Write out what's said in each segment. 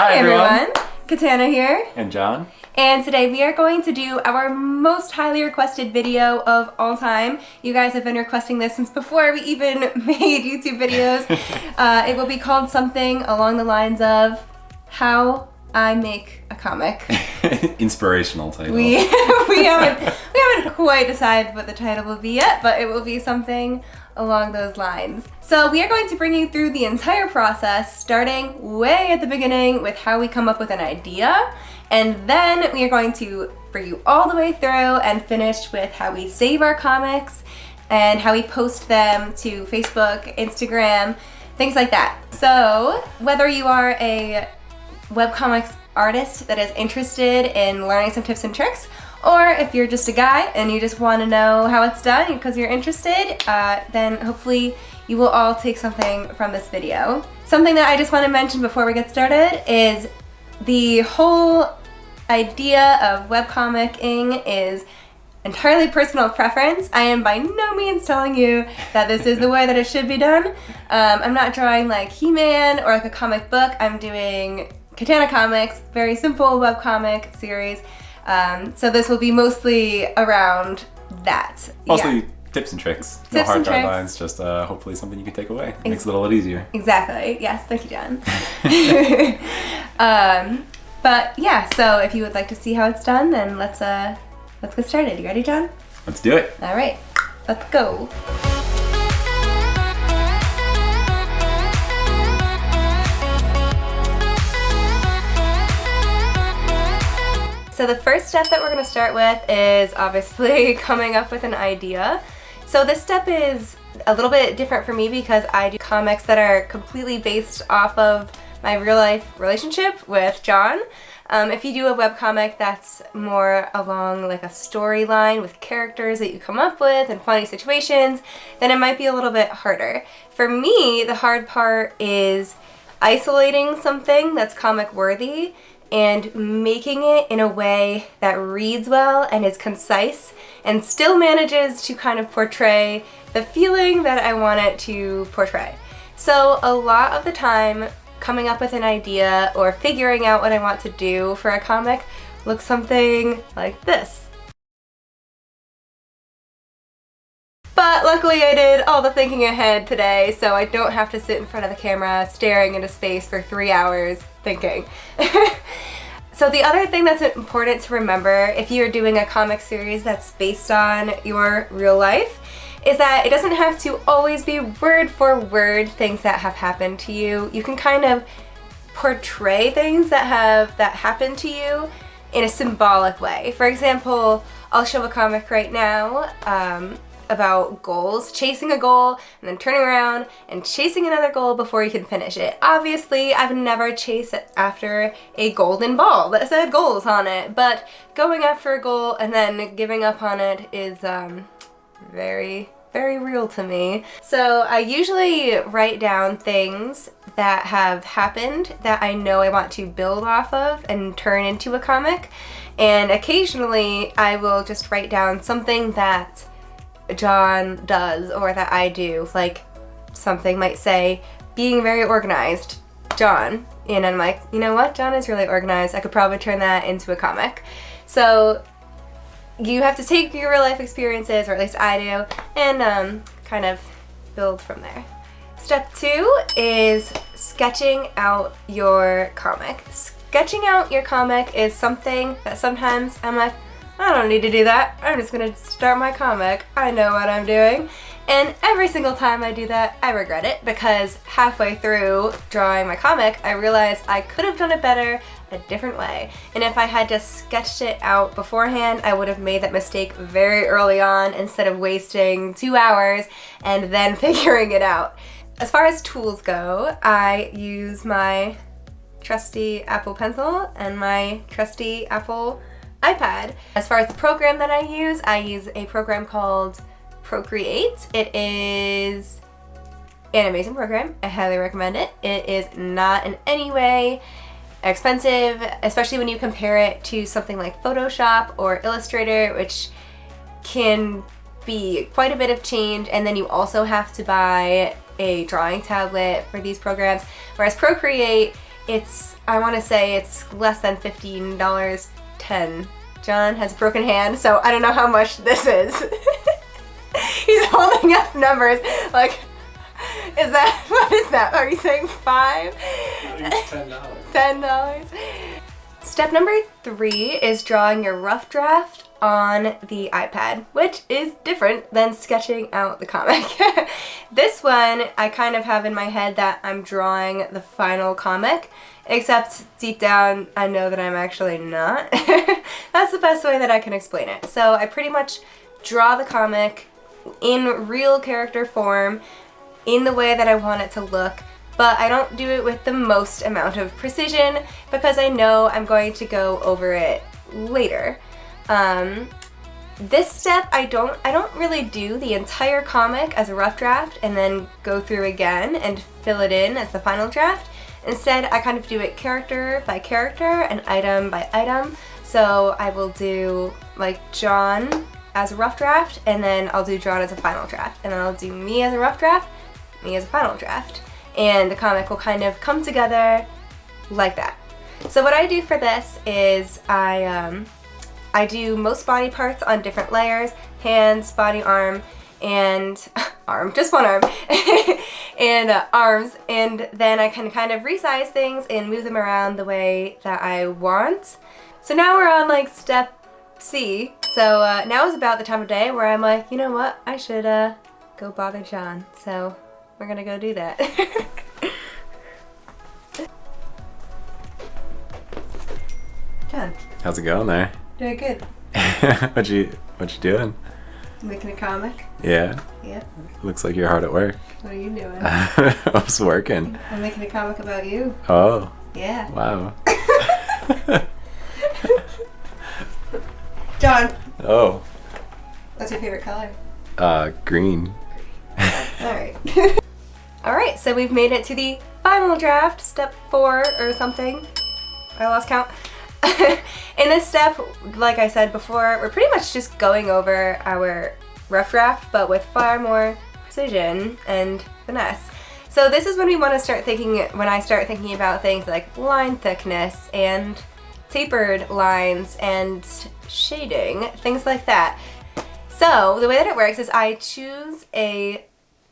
Hi everyone. Catana here. And John. And today we are going to do our most highly requested video of all time. You guys have been requesting this since before we even made YouTube videos. It will be called something along the lines of How I Make a Comic. Inspirational title. We haven't quite decided what the title will be yet, but it will be something along those lines. So we are going to bring you through the entire process, starting way at the beginning with how we come up with an idea, and then we are going to bring you all the way through and finish with how we save our comics and how we post them to Facebook, Instagram, things like that. So whether you are a webcomics artist that is interested in learning some tips and tricks, or if you're just a guy and you just want to know how it's done because you're interested, then hopefully you will all take something from this video. Something that I just want to mention before we get started is the whole idea of webcomicing is entirely personal preference. I am by no means telling you that this is the way that it should be done. I'm not drawing like He-Man or like a comic book. I'm doing Catana comics, very simple webcomic series. So this will be mostly around that. Mostly tips and tricks. No hard guidelines, just hopefully something you can take away. It makes it a little easier. Exactly. Yes, thank you, John. But yeah, so if you would like to see how it's done, then let's get started. You ready, John? Let's do it. All right, let's go. So the first step that we're going to start with is obviously coming up with an idea. So this step is a little bit different for me because I do comics that are completely based off of my real life relationship with John. If you do a webcomic that's more along like a storyline with characters that you come up with and funny situations, then it might be a little bit harder. For me, the hard part is isolating something that's comic worthy and making it in a way that reads well and is concise and still manages to kind of portray the feeling that I want it to portray. So a lot of the time, coming up with an idea or figuring out what I want to do for a comic looks something like this. But luckily I did all the thinking ahead today, so I don't have to sit in front of the camera staring into space for 3 hours thinking. So the other thing that's important to remember if you're doing a comic series that's based on your real life is that it doesn't have to always be word for word things that have happened to you. You can kind of portray things that happened to you in a symbolic way. For example, I'll show a comic right now about goals, chasing a goal and then turning around and chasing another goal before you can finish it. Obviously, I've never chased after a golden ball that said goals on it, but going after a goal and then giving up on it is very, very real to me. So I usually write down things that have happened that I know I want to build off of and turn into a comic, and occasionally I will just write down something that John does or that I do, like something might say being very organized, John, and I'm like, you know what, John is really organized, I could probably turn that into a comic. So you have to take your real life experiences, or at least I do, and kind of build from there. Step 2 is sketching out your comic. Sketching out your comic is something that sometimes I'm like, I don't need to do that. I'm just gonna start my comic. I know what I'm doing. And every single time I do that, I regret it because halfway through drawing my comic, I realized I could have done it better a different way. And if I had just sketched it out beforehand, I would have made that mistake very early on instead of wasting 2 hours and then figuring it out. As far as tools go, I use my trusty Apple Pencil and my trusty Apple iPad. As far as the program that I use a program called ProCreate. It is an amazing program. I highly recommend it. It is not in any way expensive, especially when you compare it to something like Photoshop or Illustrator, which can be quite a bit of change, and then you also have to buy a drawing tablet for these programs, whereas ProCreate I want to say it's less than $15, 10. John has a broken hand, so I don't know how much this is. He's holding up numbers like, what is that? Are you saying 5? It's $10. $10. Step number 3 is drawing your rough draft on the iPad, which is different than sketching out the comic. This one, I kind of have in my head that I'm drawing the final comic, except deep down, I know that I'm actually not. That's the best way that I can explain it. So I pretty much draw the comic in real character form, in the way that I want it to look, but I don't do it with the most amount of precision because I know I'm going to go over it later. This step, I don't really do the entire comic as a rough draft and then go through again and fill it in as the final draft. Instead, I kind of do it character by character and item by item. So I will do like John as a rough draft, and then I'll do John as a final draft, and then I'll do me as a rough draft, me as a final draft. And the comic will kind of come together like that. So what I do for this is I do most body parts on different layers, hands, body, arm, and just one arm, and arms, and then I can kind of resize things and move them around the way that I want. So now we're on like step C. So now is about the time of day where I'm like, you know what, I should go bother John. So we're gonna go do that. John. How's it going there? Doing good. What you doing? Making a comic. Yeah. Yep. Looks like you're hard at work. What are you doing? I was working. I'm making a comic about you. Oh. Yeah. Wow. John. Oh. What's your favorite color? Green. Alright. Alright, so we've made it to the final draft, step 4 or something. I lost count. In this step, like I said before, we're pretty much just going over our rough draft, but with far more precision and finesse. So this is when we want to start thinking, when I start thinking about things like line thickness and tapered lines and shading, things like that. So the way that it works is I choose a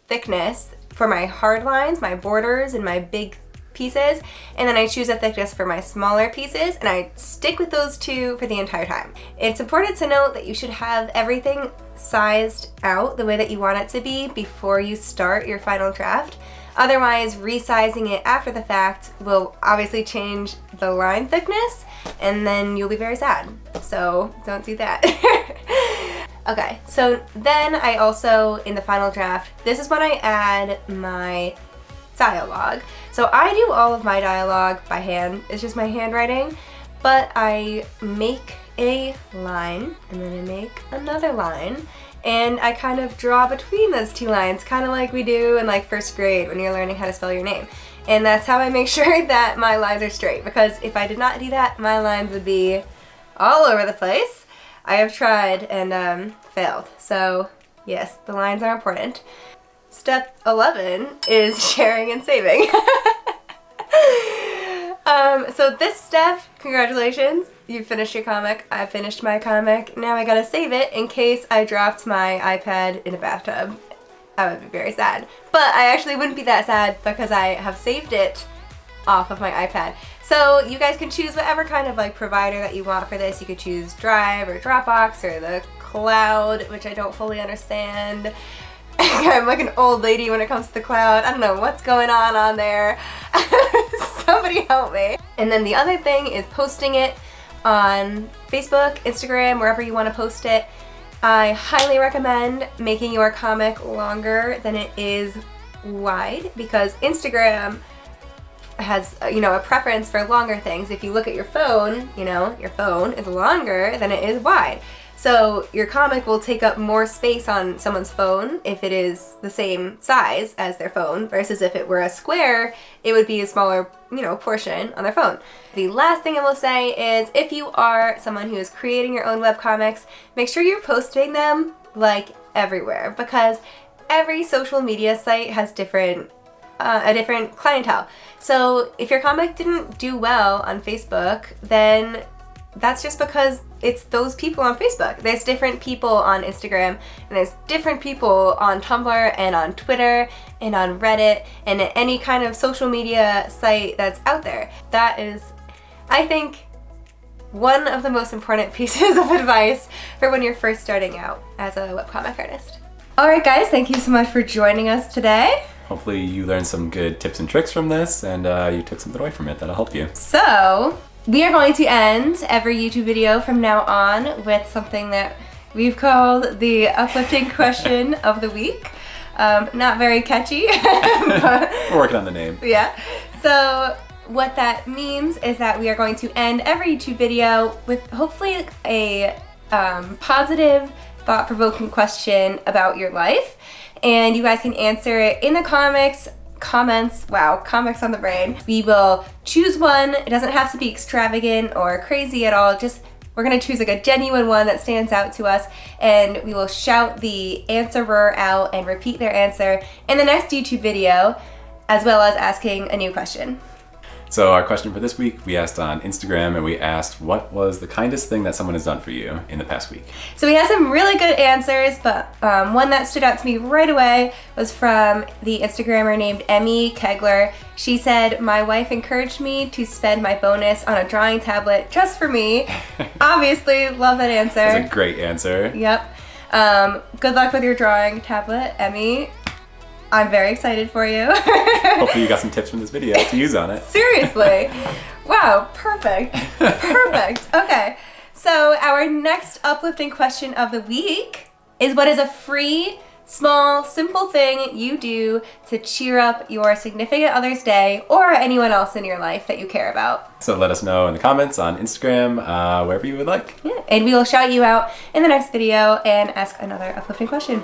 thickness for my hard lines, my borders, and my big pieces, and then I choose a thickness for my smaller pieces, and I stick with those two for the entire time. It's important to note that you should have everything sized out the way that you want it to be before you start your final draft. Otherwise, resizing it after the fact will obviously change the line thickness, and then you'll be very sad. So don't do that. Okay, so then I also, in the final draft, this is when I add my dialogue. So I do all of my dialogue by hand. It's just my handwriting, but I make a line, and then I make another line, and I kind of draw between those two lines, kind of like we do in like first grade when you're learning how to spell your name. And that's how I make sure that my lines are straight, because if I did not do that, my lines would be all over the place. I have tried and failed. So yes, the lines are important. Step 11 is sharing and saving. So this step, congratulations, you finished your comic. I finished my comic. Now I gotta save it in case I dropped my iPad in a bathtub. I would be very sad. But I actually wouldn't be that sad because I have saved it off of my iPad. So you guys can choose whatever kind of like provider that you want for this. You could choose Drive or Dropbox or the cloud, which I don't fully understand. I'm like an old lady when it comes to the cloud. I don't know what's going on there. Somebody help me. And then the other thing is posting it on Facebook, Instagram, wherever you want to post it. I highly recommend making your comic longer than it is wide, because Instagram has, a preference for longer things. If you look at your phone, your phone is longer than it is wide. So your comic will take up more space on someone's phone if it is the same size as their phone, versus if it were a square, it would be a smaller, portion on their phone. The last thing I will say is, if you are someone who is creating your own webcomics, make sure you're posting them like everywhere, because every social media site has different a different clientele. So if your comic didn't do well on Facebook, then that's just because it's those people on Facebook. There's different people on Instagram, and there's different people on Tumblr and on Twitter and on Reddit and any kind of social media site that's out there. That is, I think, one of the most important pieces of advice for when you're first starting out as a webcomic artist. Alright guys, thank you so much for joining us today. Hopefully you learned some good tips and tricks from this, and you took something away from it that'll help you. So, we are going to end every YouTube video from now on with something that we've called the uplifting question of the week. Not very catchy, but we're working on the name. Yeah. So what that means is that we are going to end every YouTube video with hopefully a positive, thought-provoking question about your life. And you guys can answer it in the comments. Wow, comics on the brain. We will choose one. It doesn't have to be extravagant or crazy at all. Just, we're gonna choose like a genuine one that stands out to us, and we will shout the answerer out and repeat their answer in the next YouTube video, as well as asking a new question. So our question for this week, we asked on Instagram, and we asked, what was the kindest thing that someone has done for you in the past week? So we had some really good answers, but one that stood out to me right away was from the Instagrammer named Emmy Kegler. She said, "My wife encouraged me to spend my bonus on a drawing tablet just for me." Obviously, love that answer. That's a great answer. Yep. Good luck with your drawing tablet, Emmy. I'm very excited for you. Hopefully you got some tips from this video to use on it. Seriously. Wow, perfect. Perfect. Okay, so our next uplifting question of the week is, what is a free, small, simple thing you do to cheer up your significant other's day or anyone else in your life that you care about? So let us know in the comments on Instagram, wherever you would like. Yeah, and we will shout you out in the next video and ask another uplifting question.